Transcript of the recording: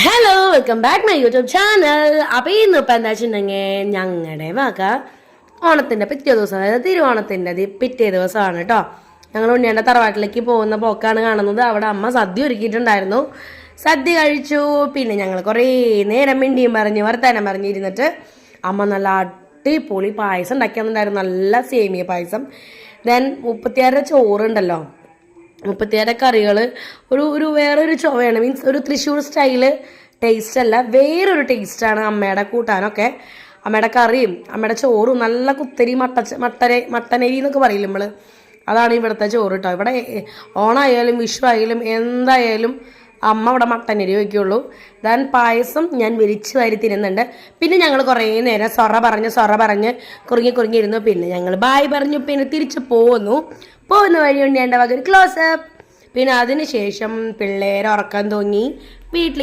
Hello welcome back my YouTube channel. അപ്പോൾ ഇന്നിപ്പോൾ എന്താ വെച്ചിട്ടുണ്ടെങ്കിൽ ഞങ്ങളുടെ വക ഓണത്തിൻ്റെ പിറ്റേ ദിവസം, അതായത് തിരുവോണത്തിൻ്റെ പിറ്റേ ദിവസമാണ് കേട്ടോ. ഞങ്ങൾ ഉണ്ണിയുടെ തറവാട്ടിലേക്ക് പോകുന്ന പോക്കാണ് കാണുന്നത്. അവിടെ അമ്മ സദ്യ ഒരുക്കിയിട്ടുണ്ടായിരുന്നു. സദ്യ കഴിച്ചു. പിന്നെ ഞങ്ങൾ കുറേ നേരം മിണ്ടിയും പറഞ്ഞ് വർത്താനം പറഞ്ഞിരുന്നിട്ട് അമ്മ നല്ല അടിപൊളി പായസം ഉണ്ടാക്കിയിട്ടുണ്ടായിരുന്നു. നല്ല സേമിയ പായസം. ദെൻ 36 ചോറുണ്ടല്ലോ, 36 കറികൾ. ഒരു വേറൊരു ചുവയാണ്, മീൻസ് ഒരു തൃശ്ശൂർ സ്റ്റൈല് ടേസ്റ്റ് അല്ല, വേറൊരു ടേസ്റ്റാണ് അമ്മയുടെ കൂട്ടാനൊക്കെ. അമ്മയുടെ കറിയും അമ്മയുടെ ചോറും നല്ല കുത്തരി മട്ടനരി എന്നൊക്കെ പറയില്ല നമ്മൾ, അതാണ് ഇവിടുത്തെ ചോറ് കേട്ടോ. ഇവിടെ ഓണായാലും വിഷു ആയാലും എന്തായാലും അമ്മ ഇവിടെ മട്ടനരി വയ്ക്കുള്ളൂ. ദാൻ പായസം ഞാൻ വിരിച്ച് വാരി തിന്നുന്നുണ്ട്. പിന്നെ ഞങ്ങൾ കുറേ നേരം സൊറ പറഞ്ഞ് കുറുങ്ങിയിരുന്നു. പിന്നെ ഞങ്ങൾ ബായ് പറഞ്ഞു. പിന്നെ തിരിച്ച് പോകുന്ന വഴി ഉണ്ണിയേണ്ട വക ഒരു ക്ലോസപ്പ്. പിന്നെ അതിന് ശേഷം പിള്ളേരെ ഉറക്കം തൂങ്ങി വീട്ടിൽ